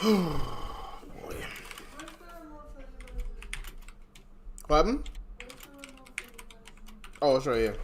Boy. What happened? Oh, it's right here.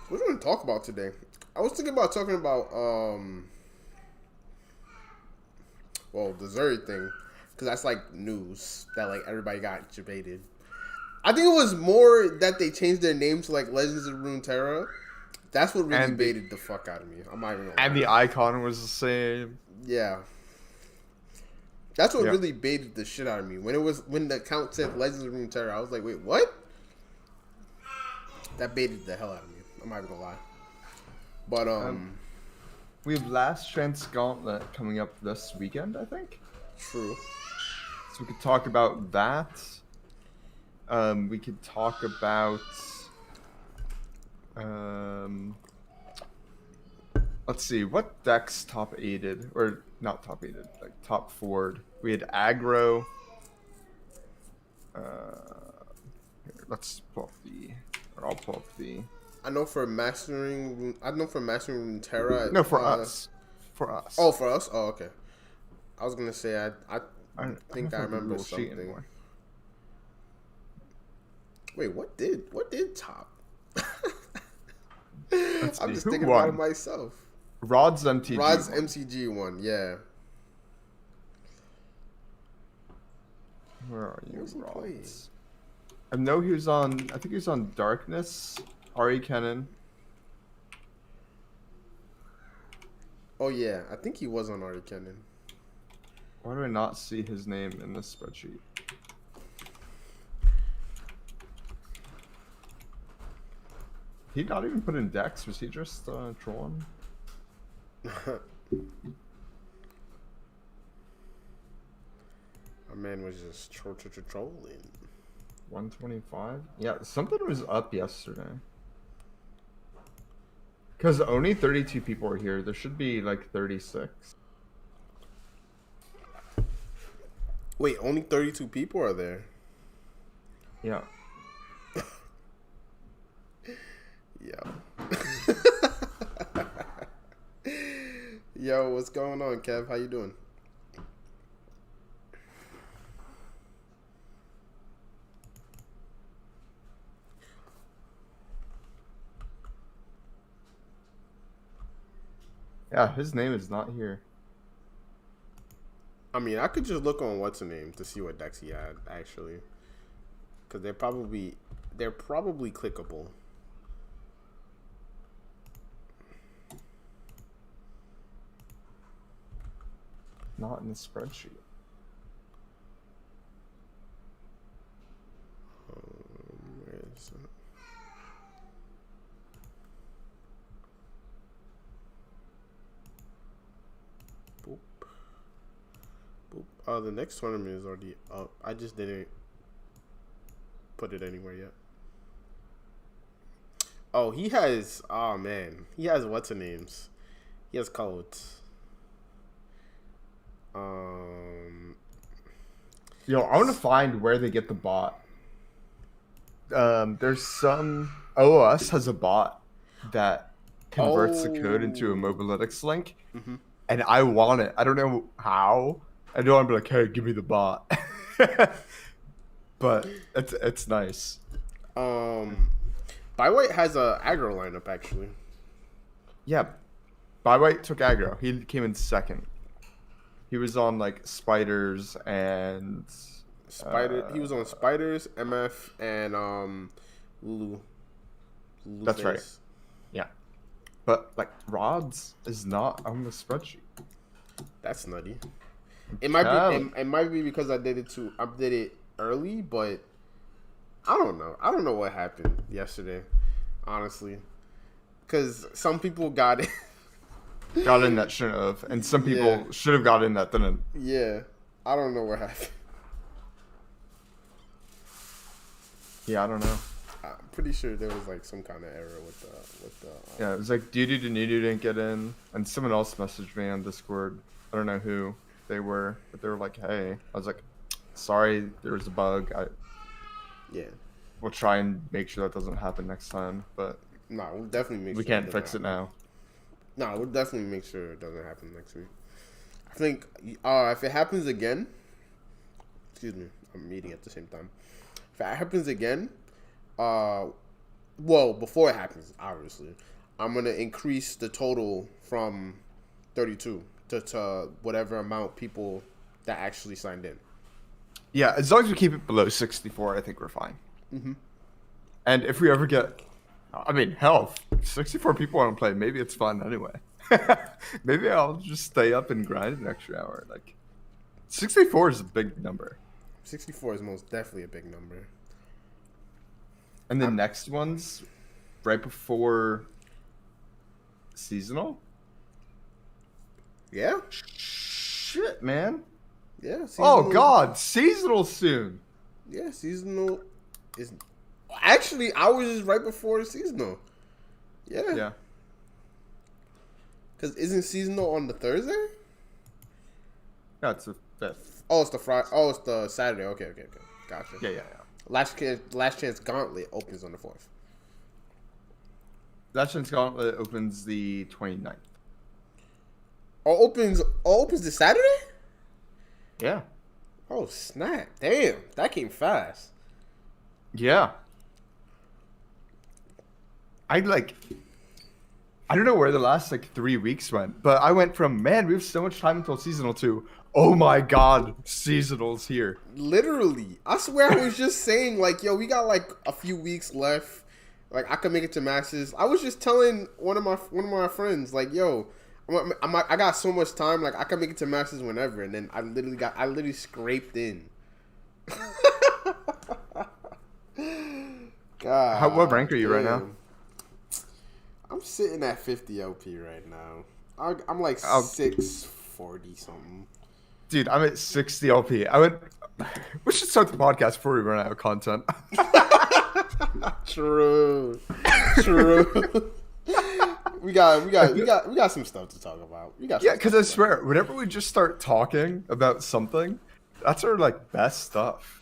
What are we going to talk about today? I was thinking about talking about, the Zeri thing. Because that's like news that like everybody got debated. I think it was more that they changed their name to like Legends of Runeterra. That's what really baited the fuck out of me. I'm not even gonna lie. And the icon was the same. Yeah. That's what really baited the shit out of me. When the account said Legends of Runeterra, I was like, wait, what? That baited the hell out of me. I'm not even gonna lie. But we have Last Chance Gauntlet coming up this weekend, I think. True. So we could talk about that. We could talk about let's see, what decks top 8'd, or not top 8'd, like top 4'd. We had aggro. Here, let's pull up I'll pull up the. I know for mastering Runeterra. No, for us. For us. Oh, for us. Oh, okay. I was gonna say I think I remember something. Wait, what did top? I'm just thinking about it myself. Rod's MTG. Rod's MCG one, yeah. Where are you, Rods? I know he was on. I think he was on Darkness. Ari Kennan. Oh yeah, I think he was on Ari Kennan. Why do I not see his name in this spreadsheet? He not even put in Dex. Was he just trolling? My man was just trolling. 125? Yeah, something was up yesterday. Because only 32 people are here. There should be like 36. Wait, only 32 people are there? Yeah. Yo. Yo, what's going on, Kev? How you doing? Yeah, his name is not here. I mean, I could just look on what's the name to see what decks he had, actually. Because they're probably clickable. Not in the spreadsheet. Where is it? Boop. Boop. Oh, the next tournament is already up. I just didn't put it anywhere yet. Oh, he has. Oh man, he has what's the names? He has codes. Yo, I want to find where they get the bot. There's some OS has a bot that converts the code into a Mobalytics link, and I want it. I don't know how. I don't want to be like, hey, give me the bot. But it's nice. Bywhite has a aggro lineup actually. Yeah, Bywhite took aggro. He came in second. He was on like Spiders and He was on Spiders, MF, and Lulu. That's right. Yeah, but like Rods is not on the spreadsheet. That's nutty. It might be because I did it early, but I don't know. I don't know what happened yesterday, honestly, because some people got it. Got in that shouldn't have, and some people should have got in that didn't. Yeah, I don't know what happened. Yeah, I don't know. I'm pretty sure there was like some kind of error with the. Yeah, it was like Duty to Nudu didn't get in, and someone else messaged me on Discord. I don't know who they were, but they were like, "Hey," I was like, "Sorry, there was a bug. Yeah. We'll try and make sure that doesn't happen next time, but No, we'll definitely make. we sure can't fix it now." No, we'll definitely make sure it doesn't happen next week. I think if it happens again, excuse me, I'm eating at the same time. If it happens again, well, before it happens, obviously, I'm gonna increase the total from 32 to whatever amount people that actually signed in. Yeah, as long as we keep it below 64, I think we're fine. Mm-hmm. And if we ever get, I mean, hell, 64 people want to play. Maybe it's fun anyway. Maybe I'll just stay up and grind an extra hour. Like, 64 is a big number. 64 is most definitely a big number. And the next one's right before seasonal? Yeah? Shit, man. Yeah. Oh, God. Seasonal soon. Yeah, seasonal is... Actually, ours is right before seasonal. Yeah. Yeah. Because isn't seasonal on the Thursday? No, it's the 5th. Oh, it's the Friday. Oh, it's the Saturday. Okay. Gotcha. Yeah. Last Chance Gauntlet opens on the 4th. Last Chance Gauntlet opens the 29th. Opens this Saturday? Yeah. Oh, snap. Damn. That came fast. Yeah. I don't know where the last 3 weeks went, but I went from, man, we have so much time until seasonal to, oh my God, seasonal's here. Literally. I swear I was just saying, yo, we got a few weeks left. I could make it to Masters. I was just telling one of my friends, yo, I got so much time, I could make it to Masters whenever, and then I literally scraped in. God. What rank are you right now? I'm sitting at 50 LP right now. I'm 640 something. Dude, I'm at 60 LP. We should start the podcast before we run out of content. True. we got some stuff to talk about. Yeah, because I swear, whenever we just start talking about something, that's our best stuff.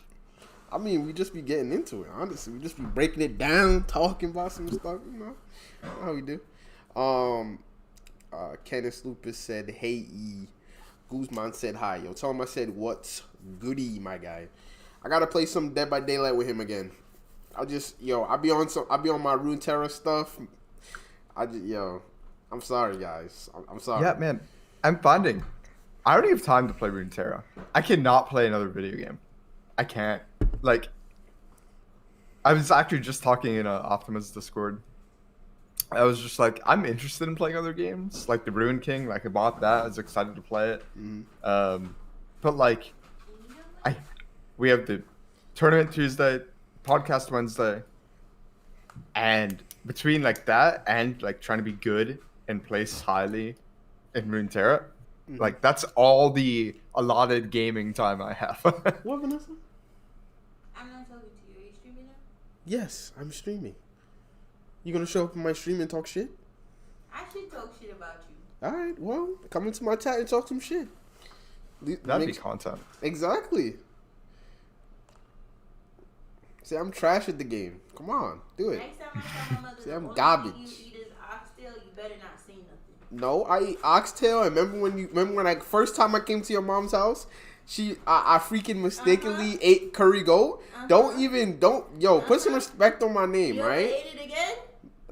I mean, we just be getting into it. Honestly, we just be breaking it down, talking about some stuff. You know how we do. Kenneth Lupus said, "Hey E." Guzman said, "Hi." Yo, tell him I said, "What's goody, my guy?" I gotta play some Dead by Daylight with him again. I'll be on my Runeterra stuff. I'm sorry, guys. I'm sorry. Yeah, man. I'm finding I don't have time to play Runeterra. I cannot play another video game. I can't. I was actually just talking in Optimus Discord. I was just I'm interested in playing other games, like the Ruin King. I bought that. I was excited to play it. Mm-hmm. But we have the tournament Tuesday, podcast Wednesday, and between that and trying to be good and place highly in Runeterra, mm-hmm. That's all the allotted gaming time I have. What, Vanessa? I'm not talking to you. Are you streaming now? Yes, I'm streaming. You gonna show up in my stream and talk shit? I should talk shit about you. Alright, well, come into my chat and talk some shit. That'd be content. Exactly. See, I'm trash at the game. Come on, do it. Next time I tell my mother See, I'm the garbage. only thing you eat is oxtail, you better not say nothing. No, I eat oxtail. And remember when first time I came to your mom's house, I freaking mistakenly ate curry goat. Put some respect on my name, You right? ate it again?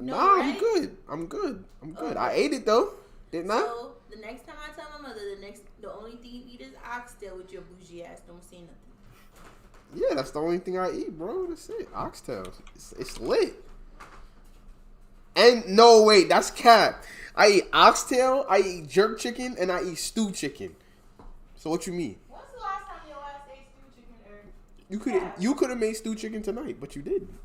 No, Nah, right? I'm good. Okay. I ate it though, didn't I? So the next time I tell my mother the only thing you eat is oxtail with your bougie ass, don't say nothing. Yeah, that's the only thing I eat, bro. That's it. Oxtail. It's lit. And no, wait, that's cap. I eat oxtail, I eat jerk chicken, and I eat stewed chicken. So what you mean? When's the last time your ass ate stewed chicken, Eric? You could have made stewed chicken tonight, but you didn't.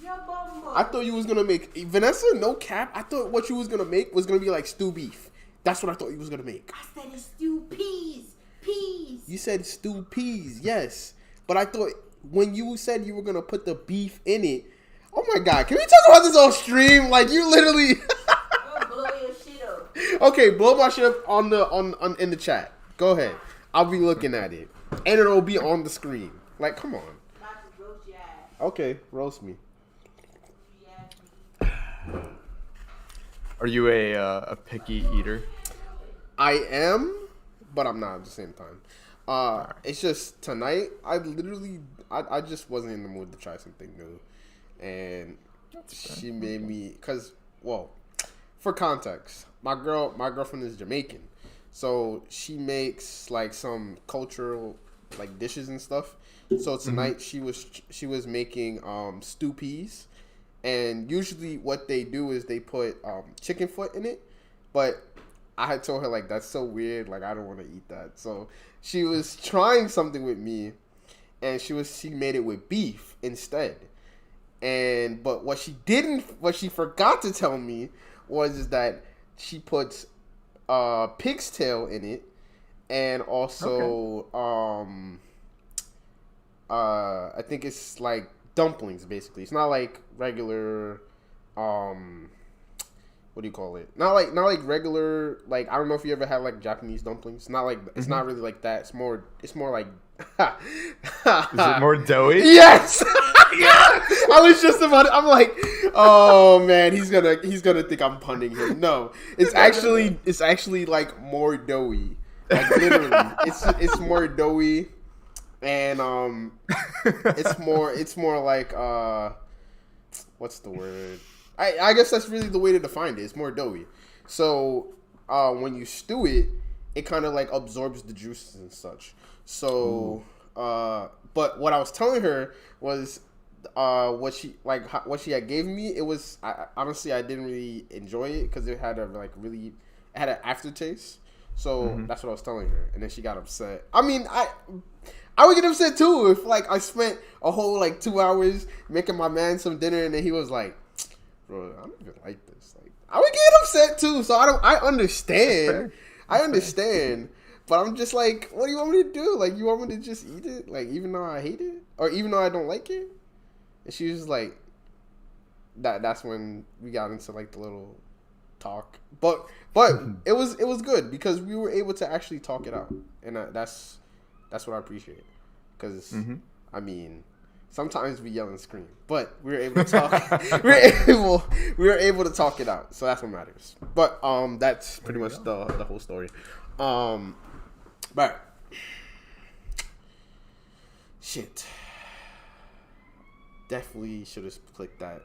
You're a bumbo. I thought you was gonna make Vanessa. No cap. I thought what you was gonna make was gonna be like stew beef. That's what I thought you was gonna make. I said it's stewed peas. Peas. You said stewed peas, yes. But I thought when you said you were gonna put the beef in it. Oh my god, can we talk about this on stream? Like you literally. Blow your shit up. Okay, blow my shit up on in the chat. Go ahead. I'll be looking at it, and it'll be on the screen. Like, come on. Not to roast your ass. Okay, roast me. Are you a picky eater? I am, but I'm not at the same time. It's just tonight. I just wasn't in the mood to try something new, and she made me. For context, my girlfriend is Jamaican, so she makes like some cultural like dishes and stuff. So tonight she was making stew peas. And usually what they do is they put chicken foot in it. But I had told her, like, that's so weird. Like, I don't want to eat that. So she was trying something with me. And she made it with beef instead. But what she forgot to tell me was that she puts pig's tail in it. And also, I think it's like dumplings, basically. It's not like regular, what do you call it? Not like regular, like, I don't know if you ever had like Japanese dumplings. Not like, it's not really like that. It's more like, is it more doughy? Yes. I was just about it. I'm like, oh man, he's gonna think I'm punning him. No, it's actually like more doughy. Like literally, it's more doughy. And it's more like what's the word? I guess that's really the way to define it. It's more doughy. So when you stew it, it kind of like absorbs the juices and such. So but what I was telling her was what she had gave me. It was honestly I didn't really enjoy it because it had an aftertaste. So that's what I was telling her, and then she got upset. I mean, I would get upset too if like I spent a whole like 2 hours making my man some dinner and then he was like, bro, I don't even like this. Like I would get upset too. So I understand. I understand. But I'm just like, what do you want me to do? Like you want me to just eat it? Like even though I hate it? Or even though I don't like it? And she was like that's when we got into like the little talk. But it was good because we were able to actually talk it out. And that's what I appreciate, because I mean, sometimes we yell and scream, but we were able to talk. we were able to talk it out, so that's what matters. But that's pretty much the whole story. But shit, definitely should have clicked that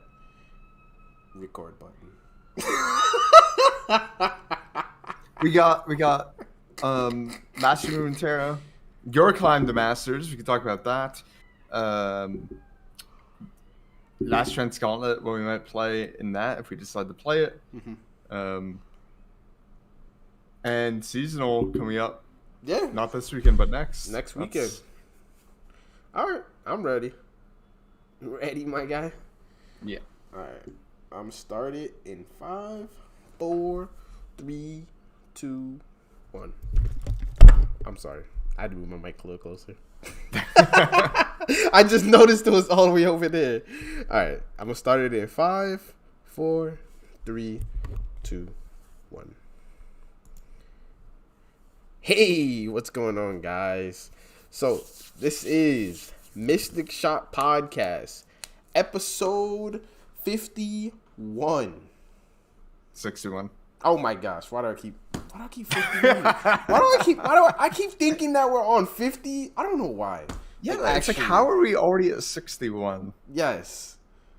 record button. we got Master Runeterra. Your climb to Masters. We can talk about that. Last Chance Gauntlet, where we might play in that if we decide to play it. And seasonal coming up. Yeah. Not this weekend, but next. Next weekend. All right. I'm ready. Ready, my guy? Yeah. All right. I'm started in 5, 4, 3, 2, 1. I'm sorry. I had to move my mic a little closer. I just noticed it was all the way over there. All right. I'm going to start it in 5, 4, 3, 2, 1. Hey, what's going on, guys? So, this is Mystic Shot Podcast, episode 51. 61. Oh my gosh, why do I keep 51? I keep thinking that we're on 50? I don't know why. Yeah, like, it's like, how are we already at 61? Yes.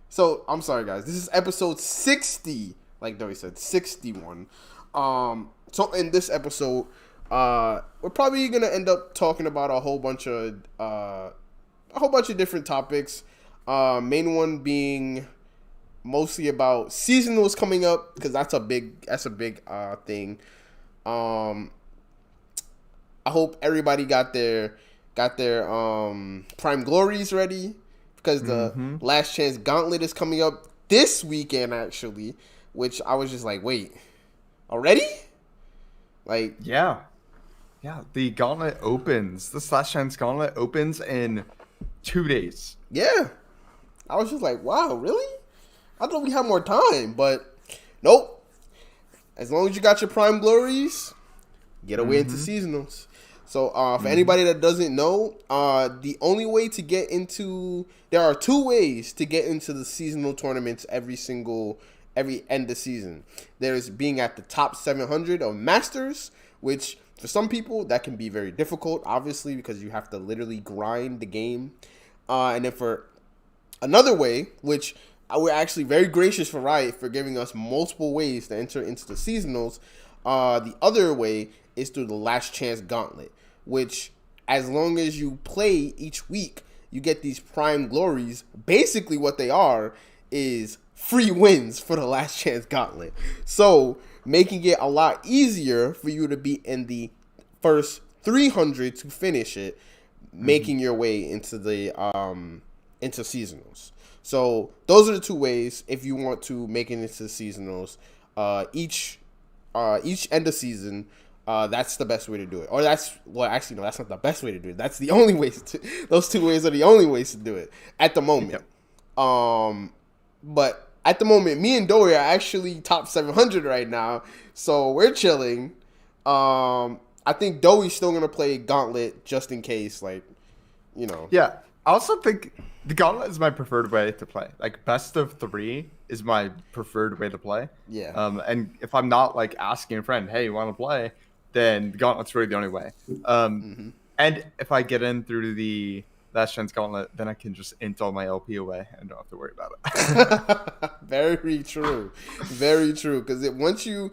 So, I'm sorry, guys. This is episode 60, like Dory said, 61. So in this episode, we're probably gonna end up talking about a whole bunch of different topics. Main one being mostly about seasonals coming up, because that's a big thing. I hope everybody got their Prime Glories ready, because the Last Chance Gauntlet is coming up this weekend actually, which I was just like, wait, already? Like, yeah, the Gauntlet opens. This Last Chance Gauntlet opens in 2 days. Yeah. I was just like, wow, really? I thought we had more time, but nope. As long as you got your prime glories, get away into seasonals. So for anybody that doesn't know, the only way to get into, there are 2 ways to get into the seasonal tournaments every end of season. There's being at the top 700 of Masters, which for some people that can be very difficult, obviously, because you have to literally grind the game. And then for another way, which we're actually very gracious for Riot for giving us multiple ways to enter into the seasonals. The other way is through the Last Chance Gauntlet, which as long as you play each week, you get these prime glories. Basically what they are is free wins for the Last Chance Gauntlet. So making it a lot easier for you to be in the first 300 to finish it, making your way into the into seasonals. So those are the 2 ways if you want to make it into seasonals. Each end of season, that's the best way to do it. Or that's not the best way to do it. That's the only way those 2 ways are the only ways to do it at the moment. Yep. But at the moment, me and Dory are actually top 700 right now, so we're chilling. I think Dory's still gonna play Gauntlet just in case, like, you know. Yeah, I also think the Gauntlet is my preferred way to play. Like, best of 3 is my preferred way to play. Yeah. And if I'm not like asking a friend, hey, you want to play, then the Gauntlet's really the only way. And if I get in through the Last Chance Gauntlet, then I can just int all my LP away and don't have to worry about it. Very true, very true. Because once you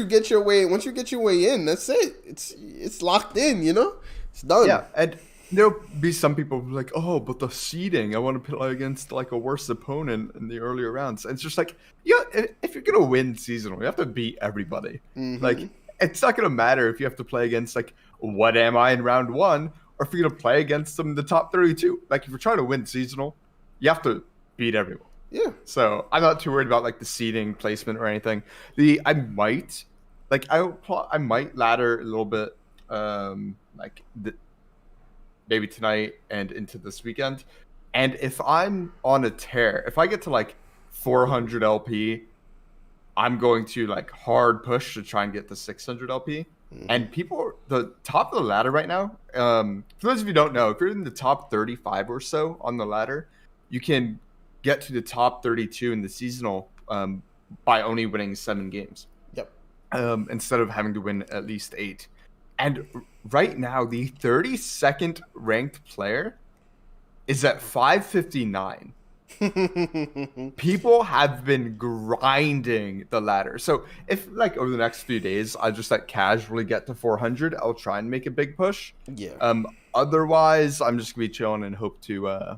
get your way in, that's it. It's locked in. You know, it's done. Yeah, and there'll be some people who are like, oh, but the seeding, I want to play against like a worse opponent in the earlier rounds. And it's just like, yeah, if you're gonna win seasonal, you have to beat everybody. Like, it's not gonna matter if you have to play against like, what am I in round 1? Or if you're going to play against them in the top 32. Like, if you're trying to win seasonal, you have to beat everyone. Yeah. So I'm not too worried about, like, the seeding placement or anything. I might ladder a little bit, maybe tonight and into this weekend. And if I'm on a tear, if I get to, like, 400 LP, I'm going to, like, hard push to try and get to 600 LP. And the top of the ladder right now, for those of you who don't know, if you're in the top 35 or so on the ladder, you can get to the top 32 in the seasonal by only winning 7 games. Yep. Instead of having to win at least 8. And right now, the 32nd ranked player is at 559. People have been grinding the ladder. So if like over the next few days I just like casually get to 400, I'll try and make a big push. Yeah. Otherwise I'm just gonna be chilling and hope to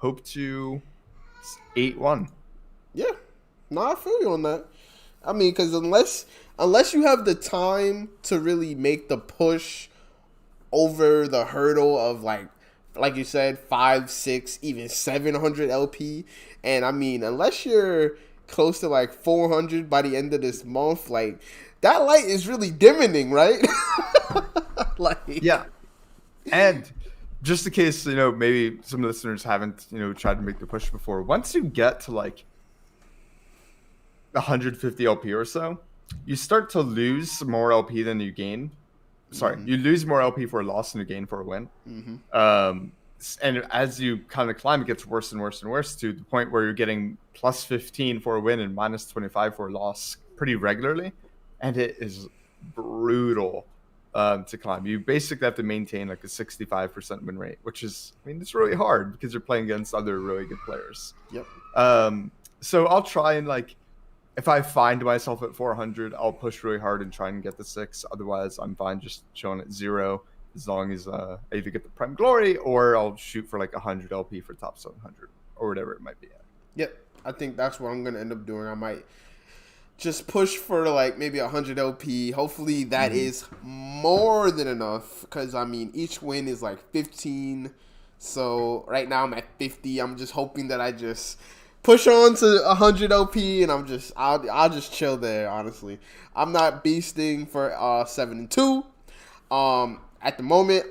8-1. Yeah. No, I feel you on that. I mean, because unless you have the time to really make the push over the hurdle of like you said, 5, 6, even 700 LP. And I mean, unless you're close to like 400 by the end of this month, like that light is really dimming, right? Yeah. And just in case, maybe some listeners haven't, tried to make the push before. Once you get to like 150 LP or so, you start to lose more LP than you gain. Sorry, you lose more LP for a loss than you gain for a win. And as you kind of climb, it gets worse and worse and worse to the point where you're getting plus 15 for a win and minus 25 for a loss pretty regularly. And it is brutal to climb. You basically have to maintain like a 65% win rate, which is, it's really hard because you're playing against other really good players. Yep. So I'll try and like, if I find myself at 400, I'll push really hard and try and get the 6. Otherwise, I'm fine just chilling at 0 as long as I either get the Prime Glory or I'll shoot for like 100 LP for top 700 or whatever it might be at. Yep. I think that's what I'm going to end up doing. I might just push for like maybe 100 LP. Hopefully that is more than enough because, each win is like 15. So right now I'm at 50. I'm just hoping that I just push on to 100 LP, and I'll just chill there. Honestly, I'm not beasting for 7-2 at the moment,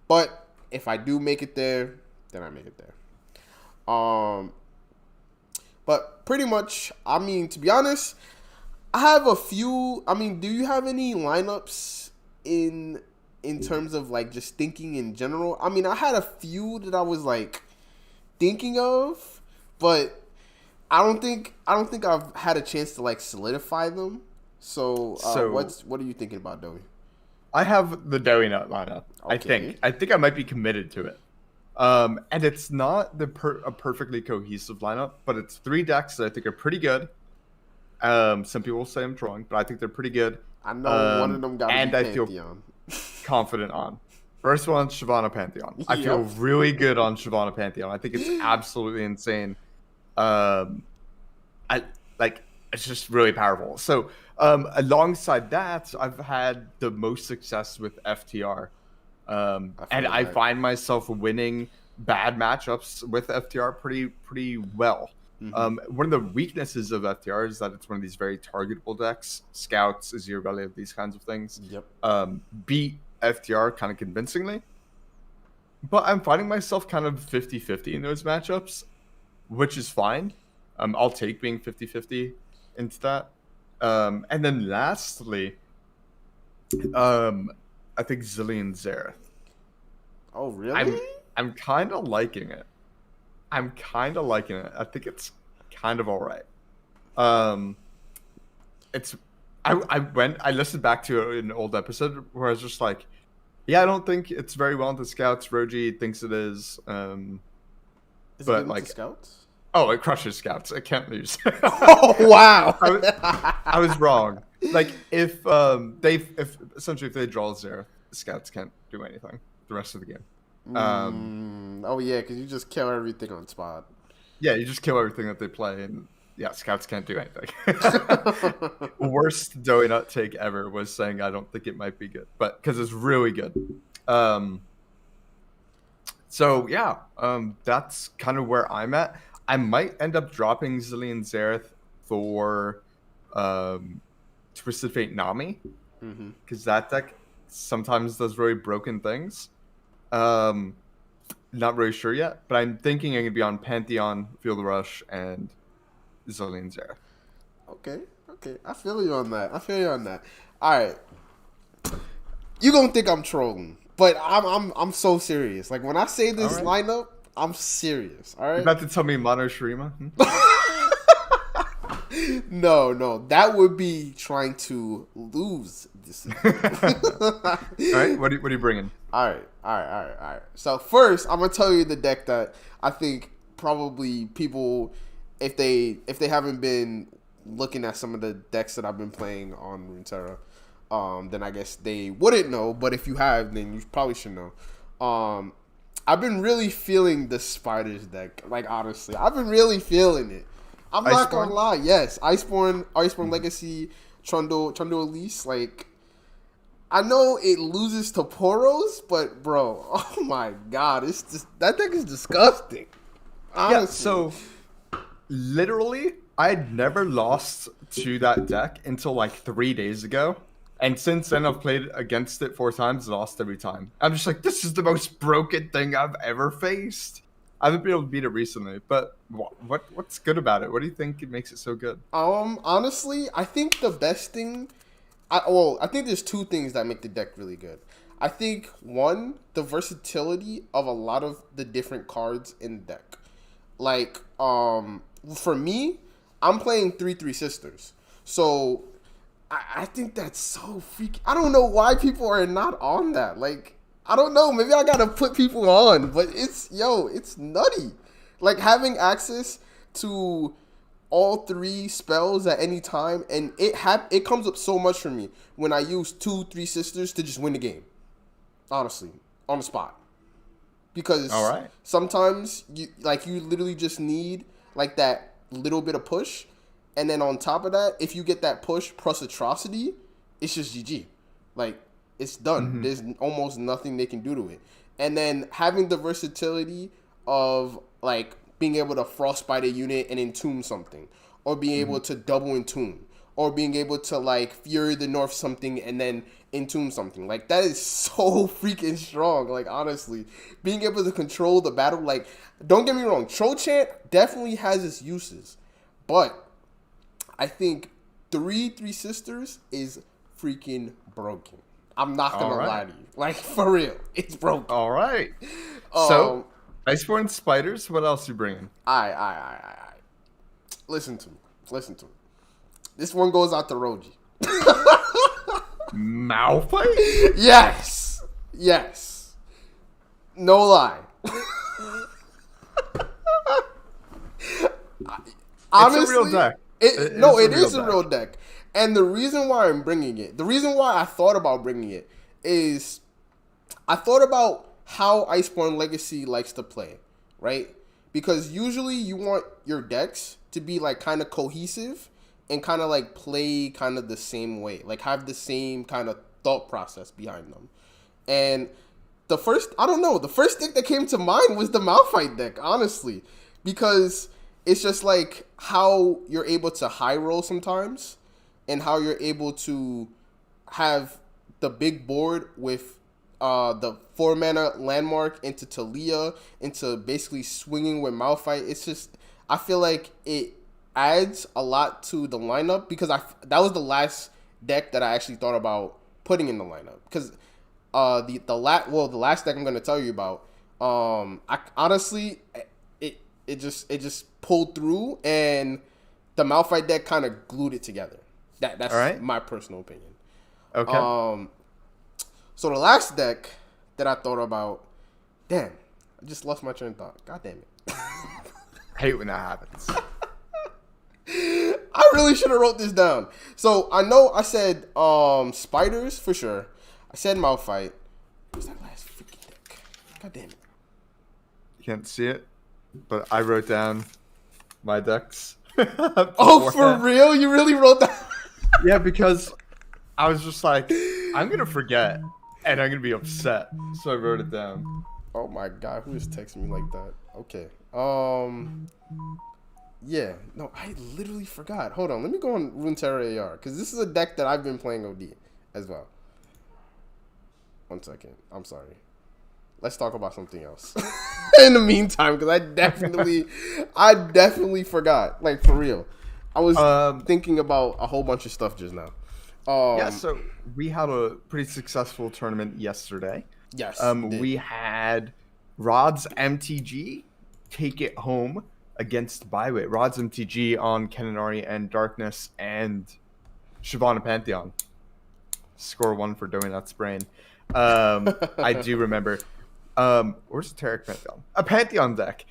but if I do make it there, then I make it there. But pretty much, I mean, to be honest, I have a few. I mean, do you have any lineups in terms of like just thinking in general? I mean, I had a few that I was like thinking of, but I don't think I've had a chance to like solidify them. So, what are you thinking about, Doey? I have the Doey Nut lineup. Okay. I think I might be committed to it. And it's not a perfectly cohesive lineup, but it's 3 decks that I think are pretty good. Some people say I'm trolling, but I think they're pretty good. I know one of them got to be I Pantheon. feel confident on. First one, Shyvana Pantheon. I feel really good on Shyvana Pantheon. I think it's absolutely insane. It's just really powerful. So, alongside that, I've had the most success with FTR. And I find myself winning bad matchups with FTR pretty well. Mm-hmm. One of the weaknesses of FTR is that it's one of these very targetable decks. Scouts, Azir Belly, these kinds of things. Yep. Beat FTR kind of convincingly. But I'm finding myself kind of 50-50 in those matchups, which is fine. I'll take being 50-50 into that. And then lastly, I think Zillion Xerath. Oh, really? I'm kind of liking it. I think it's kind of all right. I listened back to an old episode where I was just like, yeah, I don't think it's very well into Scouts. Roji thinks it is. Is but it like Scouts? Oh, it crushes Scouts. It can't lose. Oh, wow. I was wrong. Like if essentially if they draw Xerath, Scouts can't do anything the rest of the game. Oh yeah, because you just kill everything on spot. Yeah, you just kill everything that they play, and yeah, Scouts can't do anything. Worst Doey Nut take ever was saying I don't think it might be good, but because it's really good. So yeah, that's kind of where I'm at. I might end up dropping Zillion Xerath for Twisted Fate Nami, because that deck sometimes does really broken things. Not really sure yet, but I'm thinking I'm gonna be on Pantheon, Field Rush, and Zillion Xerath. Okay, I feel you on that. All right, you gonna think I'm trolling, but I'm so serious. Like when I say this lineup, I'm serious. All right. You about to tell me Mono Shurima? No, that would be trying to lose this. All right, what are you bringing? All right. So first, I'm gonna tell you the deck that I think probably people, if they haven't been looking at some of the decks that I've been playing on Runeterra, then I guess they wouldn't know. But if you have, then you probably should know. I've been really feeling the Spiders deck. Like honestly, I've been really feeling it. I'm not gonna lie. Yes, Iceborne Legacy, Trundle Elise. Like, I know it loses to Poros, but bro, oh my god, it's just that deck is disgusting. Honestly. Yeah. So, literally, I'd never lost to that deck until like 3 days ago, and since then I've played against it 4 times, lost every time. I'm just like, this is the most broken thing I've ever faced. I haven't been able to beat it recently, but what's good about it? What do you think makes it so good? Honestly, I think the best thing, I think there's 2 things that make the deck really good. I think 1, the versatility of a lot of the different cards in the deck. Like, for me, I'm playing 3/3 Sisters, so I think that's so freaky. I don't know why people are not on that. Like, I don't know. Maybe I gotta put people on, but it's nutty. Like having access to all 3 spells at any time, and it comes up so much for me when I use 2/3 Sisters to just win the game. Honestly, on the spot, because sometimes you literally just need like that little bit of push, and then on top of that, if you get that push plus Atrocity, it's just GG. Like. It's done. There's almost nothing they can do to it. And then having the versatility of like being able to frostbite a unit and entomb something, or being able to double entomb, or being able to like Fury the North something and then Entomb something. Like that is so freaking strong. Like honestly, being able to control the battle. Like don't get me wrong, Troll Chant definitely has its uses, but I think Three Sisters is freaking broken. I'm not gonna lie to you. Like for real, it's broken. All right. So, Iceborne Spiders. What else you bringing? I. Listen to me. This one goes out to Roji. Malphite? Yes. No lie. Honestly, it's a real deck. It is a real deck. And the reason why I'm bringing it, the reason why I thought about bringing it is I thought about how Iceborne Legacy likes to play, right? Because usually you want your decks to be like kind of cohesive and kind of like play kind of the same way, like have the same kind of thought process behind them. And the first deck that came to mind was the Malphite deck, honestly, because it's just like how you're able to high roll sometimes and how you're able to have the big board with the 4-mana landmark into Talia, into basically swinging with Malphite. It's just, I feel like it adds a lot to the lineup because that was the last deck that I actually thought about putting in the lineup. Because the last deck I'm going to tell you about, I honestly, it just pulled through and the Malphite deck kind of glued it together. That's right. My personal opinion. Okay. So the last deck that I thought about, damn, I just lost my train of thought. God damn it. I hate when that happens. I really should have wrote this down. So I know I said spiders for sure. I said Malphite. What's that last freaking deck? God damn it. You can't see it, but I wrote down my decks. Oh, for real? You really wrote that? Yeah, because I was just like, I'm going to forget, and I'm going to be upset. So I wrote it down. Oh my god, who is texting me like that? Okay. Yeah. No, I literally forgot. Hold on, let me go on Runeterra AR, because this is a deck that I've been playing OD as well. 1 second. I'm sorry. Let's talk about something else. In the meantime, because I definitely forgot. Like, for real. I was thinking about a whole bunch of stuff just now. Yeah, so we had a pretty successful tournament yesterday. Yes. We had Rod's MTG take it home against Bywit. Rod's MTG on Kenanari and Darkness and Shyvana Pantheon. Score 1 for doing that sprain. I do remember. Where's the Tarek Pantheon? A Pantheon deck.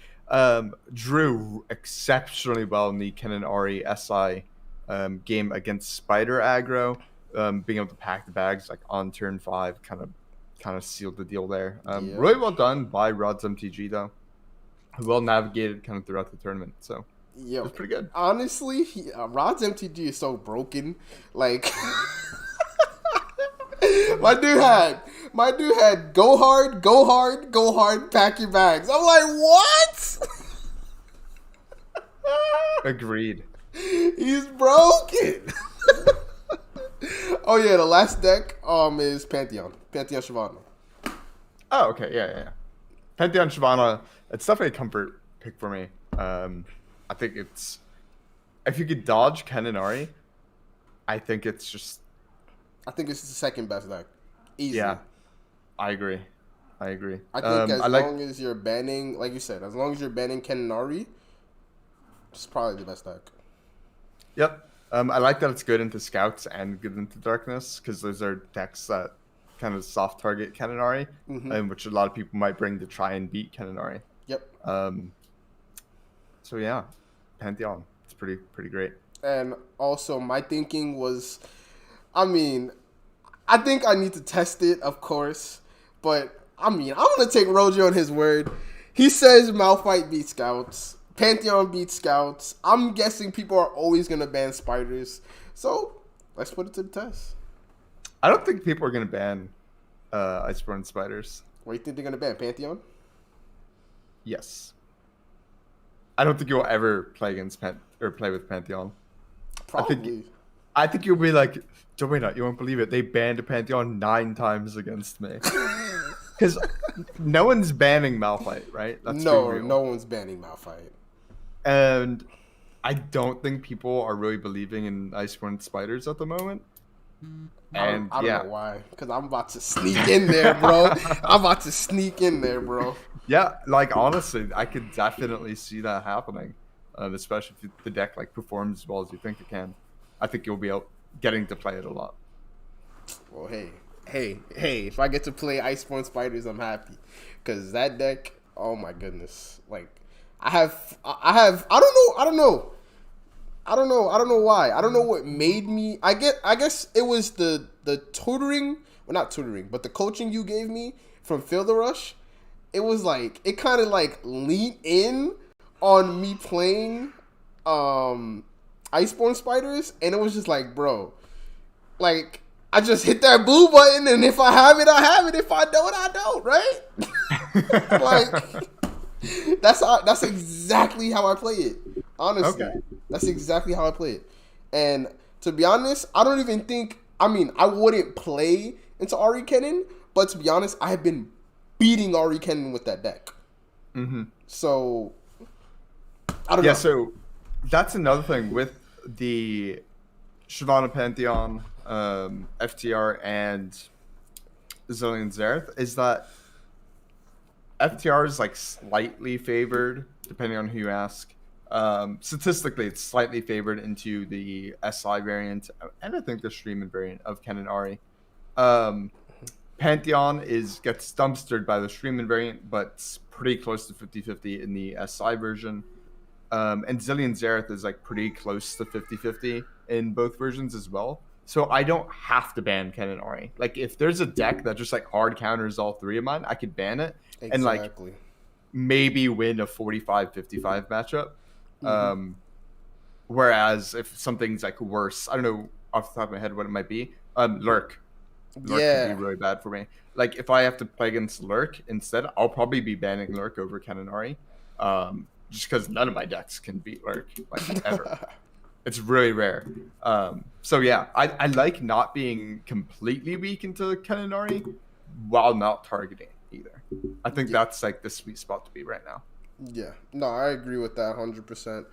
Drew exceptionally well in the Kenanari SI game against Spider aggro. Being able to pack the bags like on turn 5 kind of sealed the deal there. Really well done by Rod's MTG though. Well navigated kind of throughout the tournament, so it was pretty good. Honestly, Rod's MTG is so broken. Like my dude had go hard, pack your bags. I'm like, what? Agreed. He's broken. Oh yeah, the last deck is Pantheon Shyvana. Oh, okay, yeah. Pantheon Shyvana, it's definitely a comfort pick for me. I think it's, if you could dodge Kenanari, I think it's the second best deck. Easy. Yeah, I agree. I think long as you're banning, like you said, as long as you're banning Kenanari, it's probably the best deck. Yep. I like that it's good into Scouts and good into Darkness, because those are decks that kind of soft target Kenanari, which a lot of people might bring to try and beat Kenanari. Yep. So yeah, Pantheon. It's pretty great. And also my thinking was, I think I need to test it, of course, but I'm gonna take Rojo on his word. He says Malphite beats Scouts. Pantheon beats Scouts. I'm guessing people are always going to ban Spiders. So, let's put it to the test. I don't think people are going to ban Iceborne Spiders. What do you think they're going to ban? Pantheon? Yes. I don't think you'll ever play against play with Pantheon. Probably. I think you'll be like, Joanna, you won't believe it. They banned Pantheon 9 times against me. Because no one's banning Malphite, right? Let's be real. No one's banning Malphite. And I don't think people are really believing in Iceborne Spiders at the moment. And I don't know why. Because I'm about to sneak in there, bro. Yeah, like honestly, I could definitely see that happening. Especially if the deck like performs as well as you think it can. I think you'll be getting to play it a lot. Well, hey, if I get to play Iceborne Spiders, I'm happy. Because that deck, oh my goodness. Like, I don't know why. I don't know what made me. I guess it was the tutoring, well, not tutoring, but the coaching you gave me from Field the Rush. It was like, it kind of like leaned in on me playing Iceborne Spiders, and it was just like, bro, like, I just hit that blue button, and if I have it, I have it. If I don't, I don't, right? Like, that's exactly how I play it. Honestly, okay. That's exactly how I play it. And to be honest, I don't even think, I mean, I wouldn't play into Ari Kennen, but to be honest, I have been beating Ari Kennen with that deck. Mm-hmm. So, I don't know. Yeah, so that's another thing with the Shyvana Pantheon, FTR, and Zillion Zereth, is that FTR is like slightly favored, depending on who you ask. Statistically, it's slightly favored into the SI variant, and I think the Streaming variant of Ken and Ari. Pantheon gets dumpstered by the Streaming variant, but it's pretty close to 50-50 in the SI version. And Zillion Zereth is like pretty close to 50-50 in both versions as well. So I don't have to ban Ken and Ari. Like, if there's a deck that just like hard counters all three of mine, I could ban it. Exactly. And like maybe win a 45-55 matchup. Mm-hmm. Whereas if something's like worse, I don't know off the top of my head what it might be. Lurk could be really bad for me. Like, if I have to play against Lurk instead, I'll probably be banning Lurk over Ken and Ari. Just because none of my decks can beat Lurk, like, ever. It's really rare. So yeah, I like not being completely weak into Ken and Ari while not targeting either. I think that's like the sweet spot to be right now. Yeah, no, I agree with that 100%.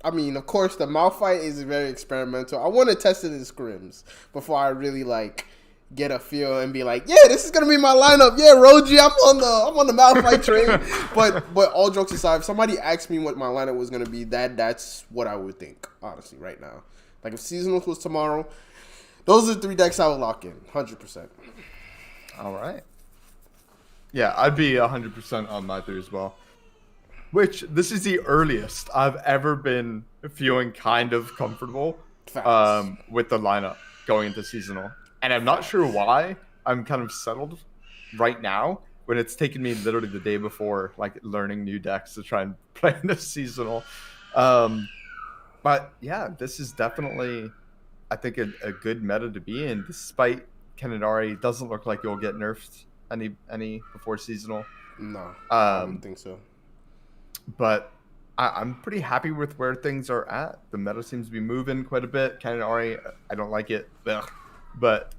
I mean, of course, the Malphite is very experimental. I want to test it in scrims before I really like get a feel and be like, yeah, this is gonna be my lineup. Yeah, Roji, I'm on the Malphite train. But all jokes aside, if somebody asked me what my lineup was gonna be, that's what I would think, honestly, right now. Like, if Seasonals was tomorrow, those are the 3 decks I would lock in, 100%. All right. Yeah, I'd be 100% on my 3 as well. Which, this is the earliest I've ever been feeling kind of comfortable with the lineup going into Seasonal. And I'm not sure why I'm kind of settled right now when it's taken me literally the day before, like, learning new decks to try and play in the Seasonal. But yeah, this is definitely, I think, a good meta to be in, despite Ken and Ari. It doesn't look like you'll get nerfed any before Seasonal. No, I don't think so. But I'm pretty happy with where things are at. The meta seems to be moving quite a bit. Ken and Ari, I don't like it. Ugh. But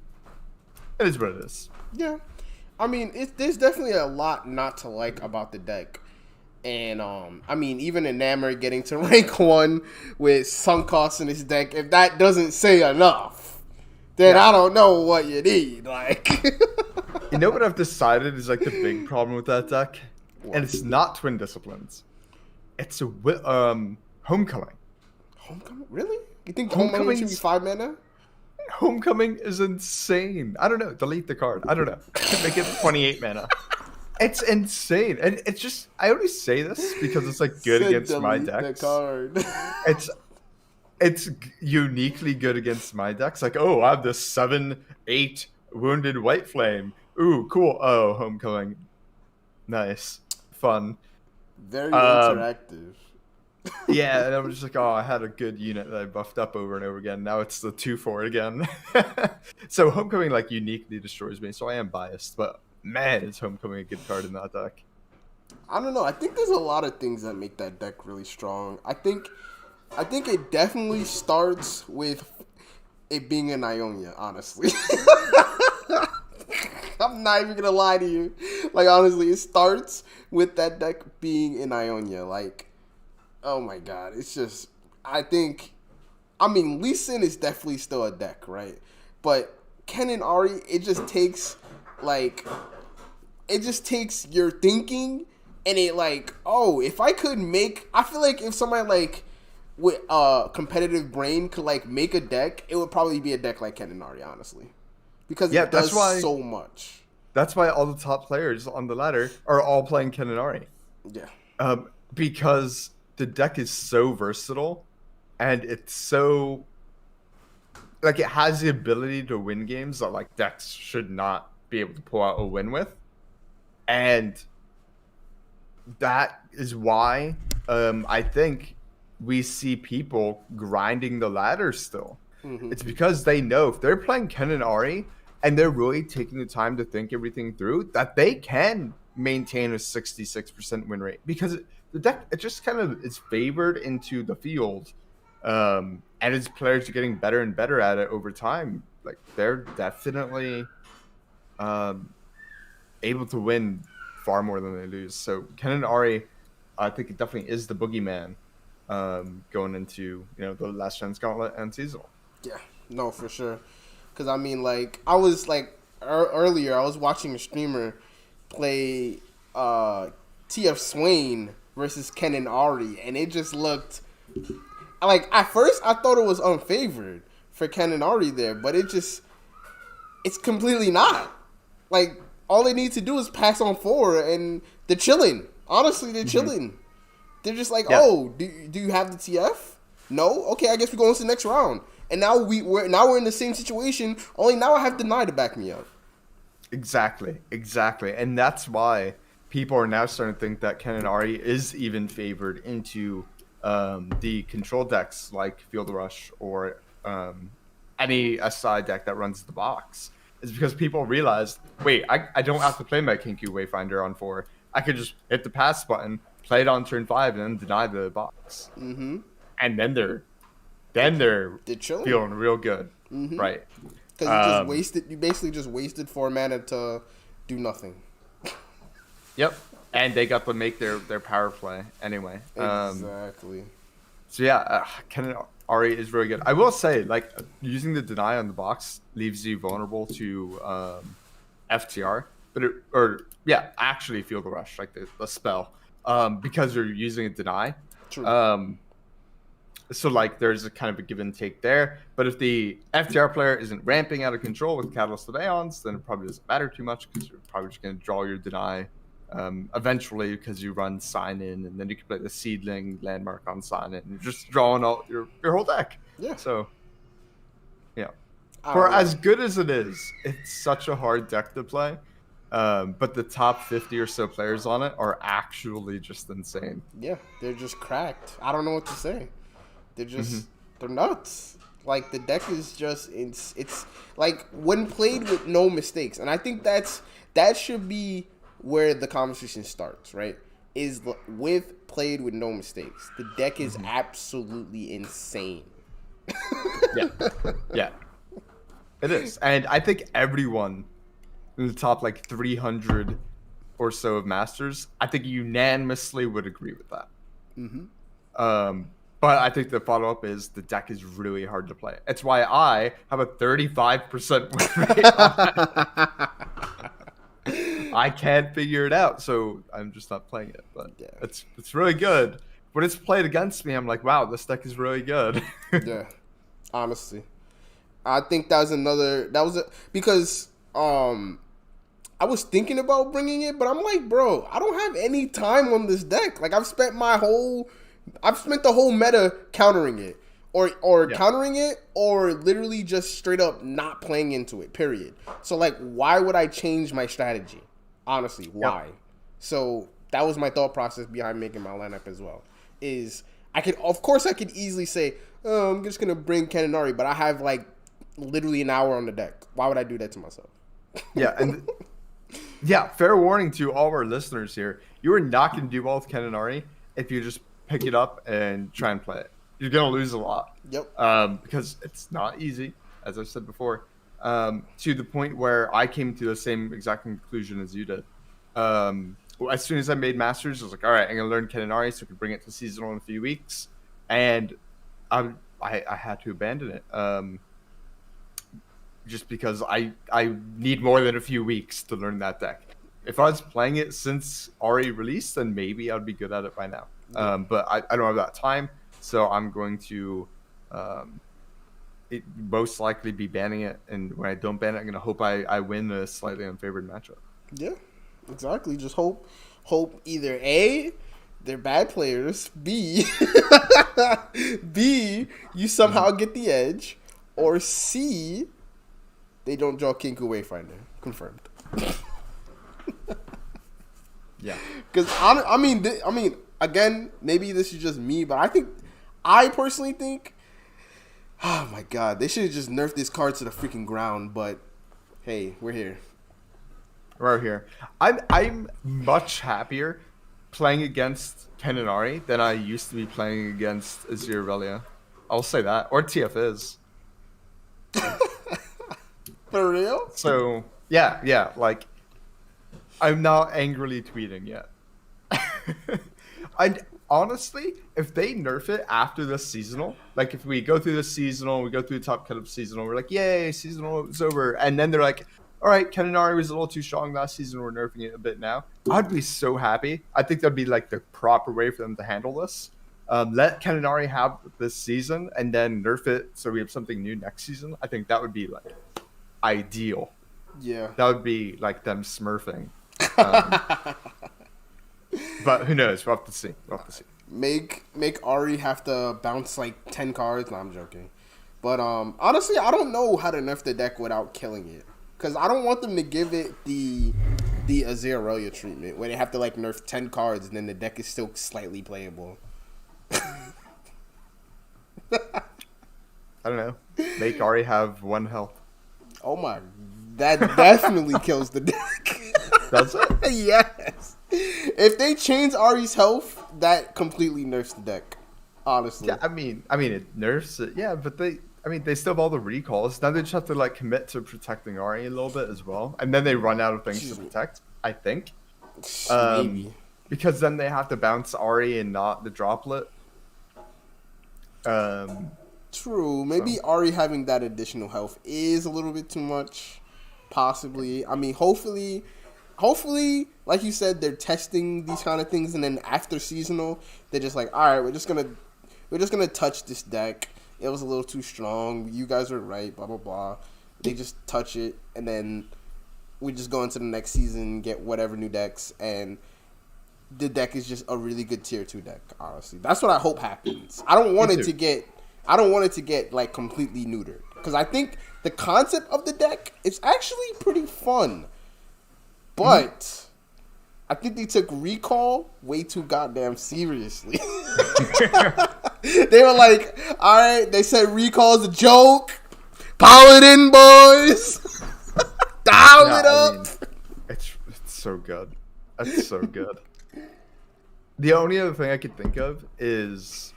it is what it is. Yeah. I mean, there's definitely a lot not to like about the deck. And, I mean, even Enamor getting to rank 1 with sunk costs in his deck, if that doesn't say enough, then I don't know what you need. Like, you know what I've decided is like the big problem with that deck? What? And it's not Twin Disciplines. It's a Homecoming. Homecoming? Really? You think Homecoming should be 5 mana? Homecoming is insane. I don't know. Delete the card. I don't know. Make it 28 mana. It's insane. And it's just, I only say this because it's like good against my decks. The card. It's uniquely good against my decks. Like, oh, I have this 7/8 Wounded White Flame. Ooh, cool. Oh, Homecoming. Nice. Fun. Very interactive. Yeah, and I was just like, oh, I had a good unit that I buffed up over and over again. Now it's the 2/4 again. So Homecoming like uniquely destroys me. So I am biased, but man, is Homecoming a good card in that deck? I don't know. I think there's a lot of things that make that deck really strong. I think I think it definitely starts with it being an Ionia, honestly. I'm not even gonna lie to you. Like, honestly, it starts with that deck being in Ionia. Like, oh my god, it's just, I mean, Lee Sin is definitely still a deck, right? But Ken and Ari, it just takes your thinking, and it like, oh, if I could make, I feel like if somebody like with a competitive brain could like make a deck, it would probably be a deck like Ken and Ari, honestly, because it does so much. That's why all the top players on the ladder are all playing Ken and Ari. Yeah. Because the deck is so versatile, and it's so like it has the ability to win games that like decks should not be able to pull out a win with. And that is why I think we see people grinding the ladder still. Mm-hmm. It's because they know if they're playing Ken and Ari and they're really taking the time to think everything through, that they can maintain a 66% win rate. Because the deck, it just kind of is favored into the field. And its players are getting better and better at it over time. Like, they're definitely able to win far more than they lose. So Ken and Ari, I think it definitely is the boogeyman going into the Last Chance Gauntlet and Seasonal. Yeah, no, for sure. Because I mean, like, I was like earlier, I was watching a streamer play TF Swain versus Ken and Ari, and it just looked like, at first I thought it was unfavored for Ken and Ari there, but it's completely not. Like, all they need to do is pass on 4, and they're chilling. Honestly, they're chilling. They're just like, oh, do you have the TF? No? Okay, I guess we go into the next round. And now we're in the same situation, only now I have Deny to back me up. Exactly. And that's why people are now starting to think that Ken and Ari is even favored into the control decks like Field Rush or any SI deck that runs the box. Is because people realized, wait, I don't have to play my Kinku Wayfinder on 4. I could just hit the pass button, play it on turn 5, and then deny the box. Mm-hmm. And then they're feeling real good, right? Because you basically just wasted 4 mana to do nothing. Yep, and they got to make their power play anyway. Exactly. So yeah, Ken and Ari is really good. I will say, like, using the deny on the box leaves you vulnerable to FTR, actually Field Rush, like the spell, because you're using a deny. True. So like there's a kind of a give and take there. But if the FTR player isn't ramping out of control with Catalyst of Aeons, then it probably doesn't matter too much because you're probably just going to draw your deny eventually because you run Sign In, and then you can play the Seedling Landmark on Sign In, and you're just drawing all your whole deck. Yeah. So, yeah. For as good as it is, it's such a hard deck to play. But the top 50 or so players on it are actually just insane. Yeah, they're just cracked. I don't know what to say. They're just, they're nuts. Like, the deck is just, it's like, when played with no mistakes. And I think that should be where the conversation starts, right? Is with played with no mistakes. The deck is absolutely insane. Yeah. It is. And I think everyone in the top, like, 300 or so of Masters, I think unanimously would agree with that. But I think the follow-up is the deck is really hard to play. It's why I have a 35% win rate on it. I can't figure it out, so I'm just not playing it. But yeah, it's really good. When it's played against me, I'm like, wow, this deck is really good. Yeah, honestly. I think because I was thinking about bringing it, but I'm like, bro, I don't have any time on this deck. Like, I've spent the whole meta countering it, or countering it, or literally just straight up not playing into it, period. So, like, why would I change my strategy? Honestly, why? Yep. So that was my thought process behind making my lineup as well. I could easily say, oh, I'm just gonna bring Ken and Ari, but I have like literally an hour on the deck. Why would I do that to myself? Yeah, and fair warning to all of our listeners here: you are not gonna do well with Ken and Ari if you just pick it up and try and play it. you're gonna lose a lot. Yep. Because it's not easy, as I've said before. To the point where I came to the same exact conclusion as you did. As soon as I made Masters, I was like, all right, I'm gonna learn Kenanari so I can bring it to seasonal in a few weeks, and I had to abandon it. Just because I need more than a few weeks to learn that deck. If I was playing it since Ari released, then maybe I'd be good at it by now. But I don't have that time, so I'm going to most likely be banning it. And when I don't ban it, I'm going to hope I win a slightly unfavored matchup. Yeah, exactly. Just hope either A, they're bad players, B, you somehow get the edge, or C, they don't draw Kinku Wayfinder. Confirmed. Yeah. Because I mean, again, maybe this is just me, but I personally think, oh my god, they should have just nerfed this card to the freaking ground. But hey, we're here. We're here. I'm much happier playing against Kenanari than I used to be playing against Azir Relia. I'll say that, or TF is. For real? So yeah, like I'm not angrily tweeting yet. And honestly, if they nerf it after the seasonal, like if we go through the seasonal, we go through the top cut of seasonal, we're like, yay, seasonal is over, and then they're like, all right, Kenanari was a little too strong last season, we're nerfing it a bit now. I'd be so happy. I think that'd be like the proper way for them to handle this. Let Kenanari have this season and then nerf it so we have something new next season. I think that would be like ideal. Yeah. That would be like them smurfing. But who knows? We'll have to see. Make Ari have to bounce like 10 cards. No, I'm joking. But honestly, I don't know how to nerf the deck without killing it. Because I don't want them to give it the Azir Aurelia treatment where they have to like nerf 10 cards and then the deck is still slightly playable. I don't know. Make Ari have 1 health. Oh my, that definitely kills the deck. Does it? Yes. If they change Ari's health, that completely nerfs the deck. Honestly. Yeah, I mean it nerfs it. Yeah, but they still have all the recalls. Now they just have to like commit to protecting Ari a little bit as well, and then they run out of things to protect. I think. Maybe. Because then they have to bounce Ari and not the droplet. True. Maybe Ari having that additional health is a little bit too much. Possibly. I mean, hopefully, like you said, they're testing these kind of things, and then after seasonal, they're just like, all right, we're just gonna touch this deck. It was a little too strong. You guys were right. Blah blah blah. They just touch it, and then we just go into the next season, get whatever new decks, and the deck is just a really good tier 2 deck. Honestly, that's what I hope happens. I don't want it to get like completely neutered, because I think the concept of the deck is actually pretty fun, but I think they took recall way too goddamn seriously. They were like, all right, they said recall's a joke. Paladin boys, dial it up. I mean, it's so good. It's so good. The only other thing I could think of is,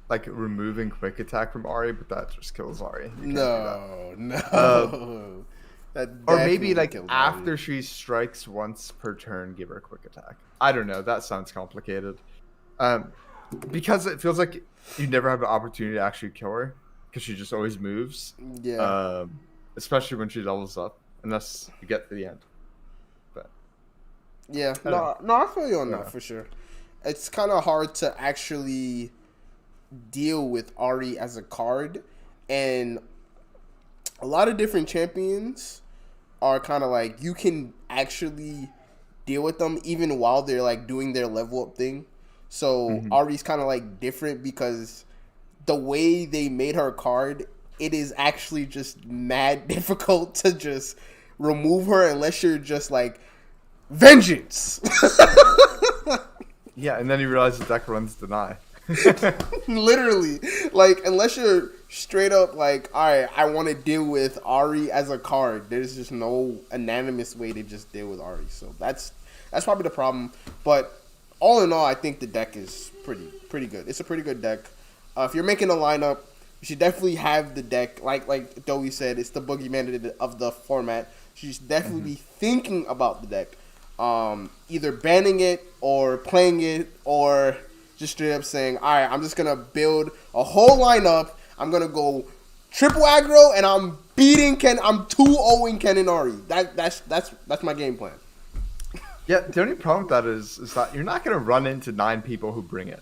like removing quick attack from Ari, but that just kills Ari. No. Or maybe like after she strikes once per turn, give her a quick attack. I don't know. That sounds complicated. Because it feels like you never have the opportunity to actually kill her because she just always moves. Yeah. Especially when she levels up, unless you get to the end. But yeah, I feel you on that for sure. It's kind of hard to actually deal with Ari as a card, and a lot of different champions are kind of like you can actually deal with them even while they're like doing their level up thing. So Ari's kind of like different because the way they made her card, it is actually just mad difficult to just remove her unless you're just like vengeance. yeah, and then you realize the deck runs deny. Literally, like unless you're straight up like, all right, I want to deal with Ari as a card. There's just no unanimous way to just deal with Ari. So that's probably the problem. But all in all, I think the deck is pretty good. It's a pretty good deck. If you're making a lineup, you should definitely have the deck. Like Dowie said, it's the boogeyman of the format. You should definitely be thinking about the deck. Either banning it or playing it or just straight up saying, all right, I'm just going to build a whole lineup. I'm going to go triple aggro and I'm beating I'm 2-0ing Kenanari. That's my game plan. Yeah, the only problem with that is that you're not going to run into 9 people who bring it.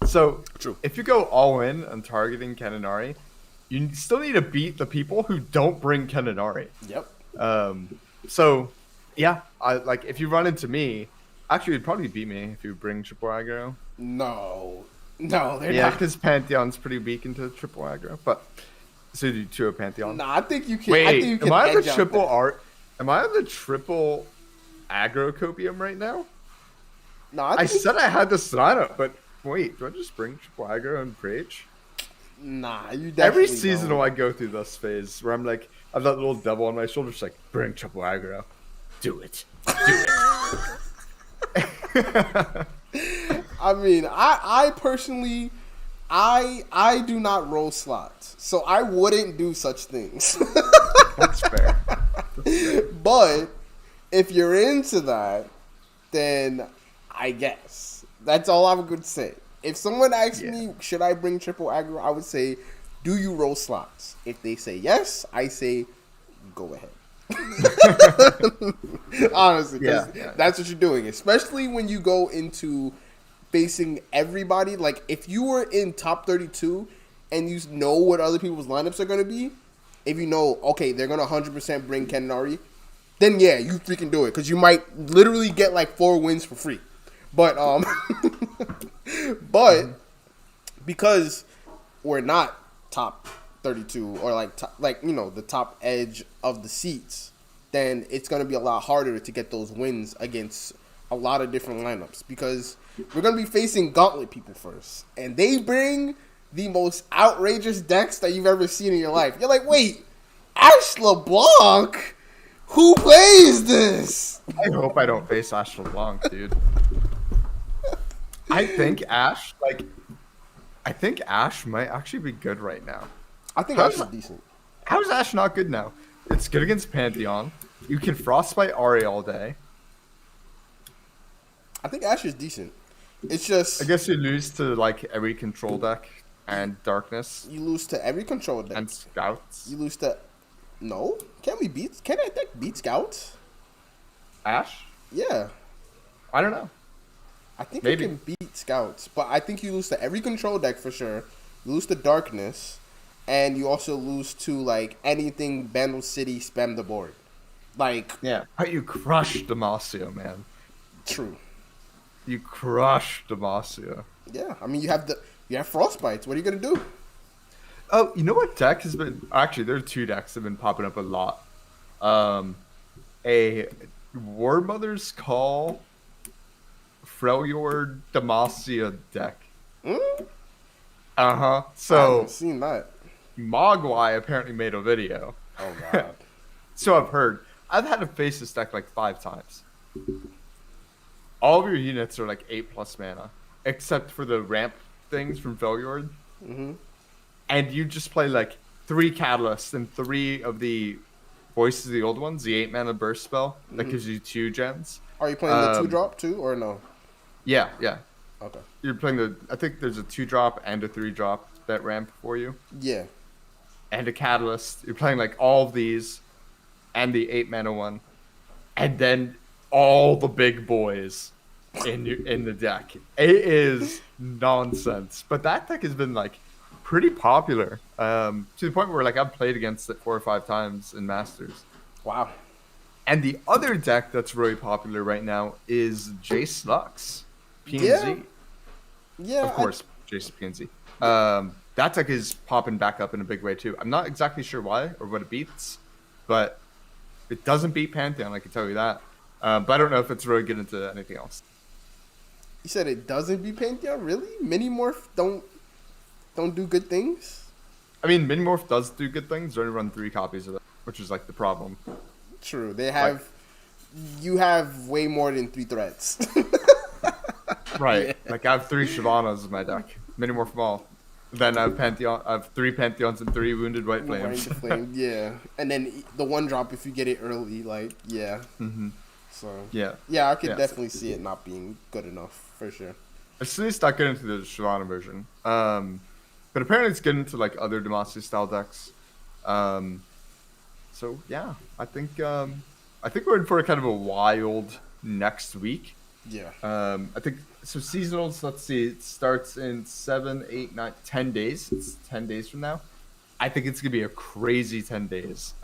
So True. If you go all in on targeting Kenanari, you still need to beat the people who don't bring Kenanari. Yep. So yeah, if you run into me, actually you'd probably beat me if you bring triple aggro. No, they're Yeah, not. because Pantheon's pretty weak into triple aggro, but so you do a Pantheon. Nah, I think you can. Wait, I think you can am I on the edge out triple that. art? Am I on the triple aggro copium right now? Nah, I said I had this lineup, but wait, do I just bring triple aggro and preach? Nah, you definitely Every season don't. I go through this phase where I'm like, I have that little devil on my shoulder, just like, bring triple aggro. Do it. I mean, I personally, I do not roll slots, so I wouldn't do such things. That's fair. But if you're into that, then I guess that's all I'm going to say. If someone asks me, should I bring triple aggro, I would say, do you roll slots? If they say yes, I say, go ahead. Honestly, because that's what you're doing, especially when you go into facing everybody. Like, if you were in top 32 and you know what other people's lineups are going to be, if you know, okay, they're going to 100% bring Kenanari, then yeah, you freaking do it, because you might literally get like 4 wins for free. But but because we're not top 32 or the top edge of the seats, then it's going to be a lot harder to get those wins against a lot of different lineups, because we're going to be facing gauntlet people first, and they bring the most outrageous decks that you've ever seen in your life. You're like, wait, Ash LeBlanc? Who plays this? I hope I don't face Ash LeBlanc, dude. I think Ash might actually be good right now. I think Ash is decent. How is Ash not good now? It's good against Pantheon. You can Frostbite Ari all day. I think Ash is decent. It's just, I guess you lose to like every control deck and Darkness you lose to every control deck. and Scouts. You lose to Can that deck beat Scouts? Ash? Yeah, I don't know. I think Maybe. you can beat Scouts, but I think you lose to every control deck for sure. You lose to Darkness, and you also lose to like anything Bandle City spam the board. Like, Yeah. But you crushed Demacia, man. true. You crushed Demacia. Yeah, I mean you have Frostbites. What are you gonna do? Oh, you know what deck has been... Actually, there are 2 decks that have been popping up a lot. A War Mother's Call Freljord Demacia deck. I So, haven't seen that. Mogwai apparently made a video. Oh god. So I've heard. I've had to face this deck like 5 times. All of your units are like 8+ mana, except for the ramp things from Freljord. Mm-hmm. And you just play like 3 Catalysts and 3 of the Voices of the Old Ones, the 8 mana burst spell that gives you 2 gens. Are you playing the 2-drop too, or no? Yeah. Okay. You're playing I think there's a 2-drop and a 3-drop that ramp for you. Yeah. And a Catalyst. You're playing like all of these and the 8 mana one. And then all the big boys in the deck. It is nonsense. But that deck has been like pretty popular. To the point where like I've played against it 4 or 5 times in Masters. Wow. And the other deck that's really popular right now is Jace Lux. PNZ. Yeah. Of course, Jace PNZ. That deck is popping back up in a big way too. I'm not exactly sure why or what it beats, but it doesn't beat Pantheon, I can tell you that. But I don't know if it's really good into anything else. You said it doesn't beat Pantheon? Really? Minimorph don't do good things? I mean, Minimorph does do good things. They only run 3 copies of it, which is like the problem. True. They have... you have way more than 3 threats. Right. Yeah. Like I have 3 Shyvanas in my deck. Many more small. Then I have Pantheon. I have 3 Pantheons and 3 Wounded White Flames. Yeah. And then the 1-drop if you get it early, like, yeah. Mm-hmm. So, Yeah. yeah, I could definitely see it not being good enough, for sure. It's at least not good into the Shyvana version. But apparently it's good into like other Demacia style decks. So yeah, I think we're in for a kind of a wild next week. Yeah. I think so. Seasonals. Let's see. It starts in 7, 8, 9, 10 days. It's 10 days from now. I think it's gonna be a crazy 10 days.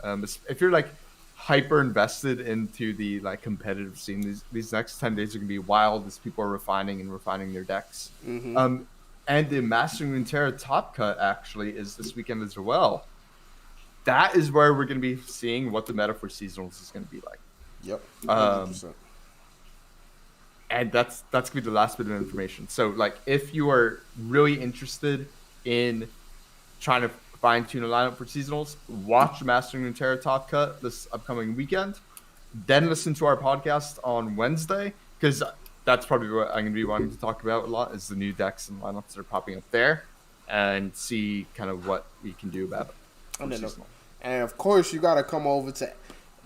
If you're like hyper invested into the like competitive scene, these next 10 days are gonna be wild as people are refining their decks. Mm-hmm. And the Mastering Runeterra Top Cut actually is this weekend as well. That is where we're gonna be seeing what the meta for seasonals is gonna be like. Yep. 100%. And that's gonna be the last bit of information. So like if you are really interested in trying to fine tune a lineup for seasonals, watch Mastering Runeterra Top Cut this upcoming weekend. Then listen to our podcast on Wednesday, because that's probably what I'm gonna be wanting to talk about a lot is the new decks and lineups that are popping up there, and see kind of what we can do about it. And of course, you gotta come over to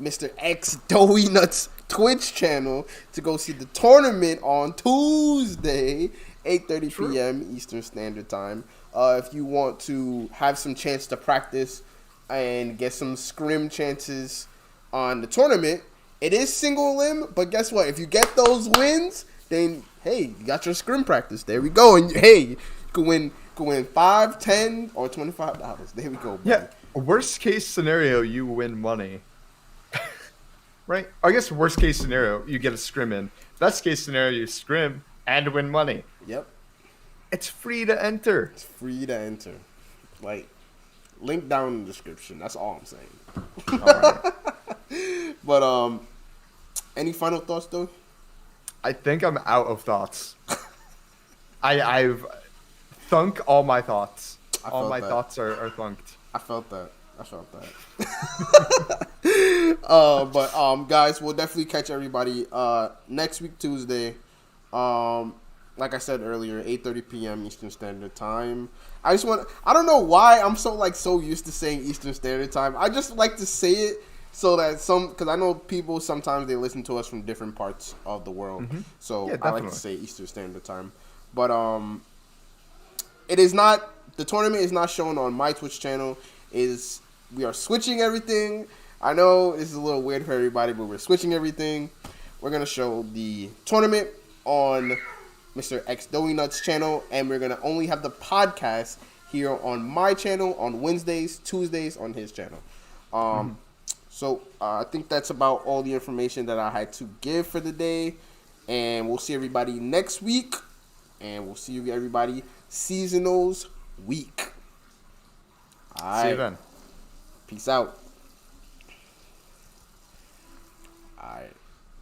Mr. X Doughy Nuts Twitch channel to go see the tournament on Tuesday, 8:30 p.m. Eastern Standard Time. If you want to have some chance to practice and get some scrim chances on the tournament, it is single limb, but guess what? If you get those wins, then hey, you got your scrim practice. There we go, and hey, you can win $5, $10, or $25. There we go, buddy. Yeah. Worst case scenario, you win money. Right? I guess worst case scenario, you get a scrim in. Best case scenario, you scrim and win money. Yep. It's free to enter. It's free to enter. Like, link down in the description. That's all I'm saying. All right. But any final thoughts though? I think I'm out of thoughts. I've thunk all my thoughts. All my thoughts are thunked. I felt that. But guys, we'll definitely catch everybody next week Tuesday. Like I said earlier, 8:30 p.m. Eastern Standard Time. I don't know why I'm so used to saying Eastern Standard Time. I just like to say it so that because I know people sometimes they listen to us from different parts of the world. Mm-hmm. So yeah, I like to say Eastern Standard Time. But it is not, the tournament is not shown on my Twitch channel. We are switching everything. I know this is a little weird for everybody, but we're switching everything. We're going to show the tournament on Mr. X Doughy Nuts channel, and we're going to only have the podcast here on my channel on Wednesdays, Tuesdays on his channel. So I think that's about all the information that I had to give for the day, and we'll see everybody next week, and we'll see you everybody seasonals week. All right. See you then. Peace out. All right.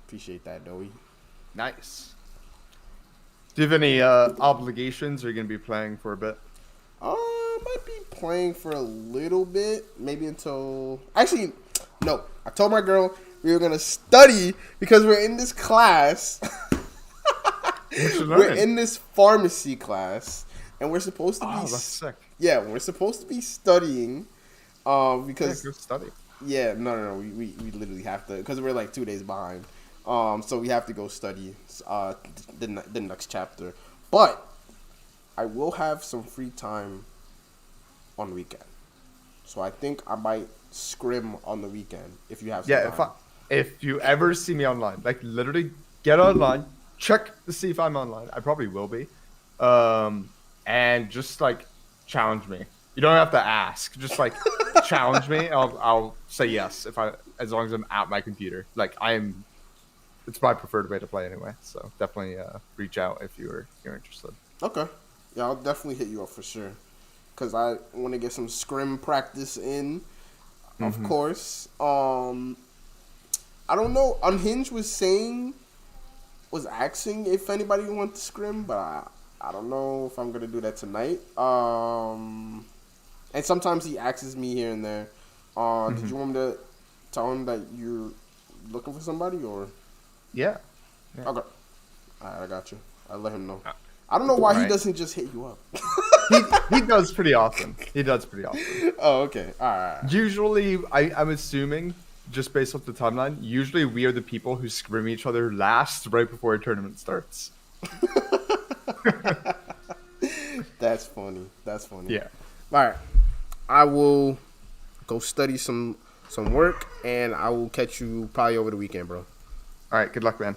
Appreciate that, Doughy. Nice. Do you have any obligations? Or are you going to be playing for a bit? Might be playing for a little bit. Maybe until... Actually, no. I told my girl we were going to study because we're in this class. We're in this pharmacy class. And we're supposed to be... that's sick. Yeah, we're supposed to be studying. Because... Yeah, go study. Yeah, no. We literally have to... Because we're like 2 days behind. So we have to go study the next chapter. But I will have some free time on the weekend. So I think I might scrim on the weekend if you have some time. If you ever see me online, like literally get online, check to see if I'm online. I probably will be. And just like challenge me. You don't have to ask. Just like challenge me. I'll say yes as long as I'm at my computer. Like it's my preferred way to play anyway. So definitely reach out if you're interested. Okay. Yeah, I'll definitely hit you up for sure. Because I want to get some scrim practice in, of course. I don't know. Unhinged was asking if anybody wants to scrim, but I don't know if I'm going to do that tonight. And sometimes he asks me here and there. Did you want me to tell him that you're looking for somebody or? Yeah. Okay. All right, I got you. I'll let him know. I don't know why he Right. doesn't just hit you up. He does pretty often. Oh, okay. All right. Usually, I'm assuming, just based off the timeline, usually we are the people who scrim each other last right before a tournament starts. That's funny. Yeah. All right. I will go study some work, and I will catch you probably over the weekend, bro. All right. Good luck, man.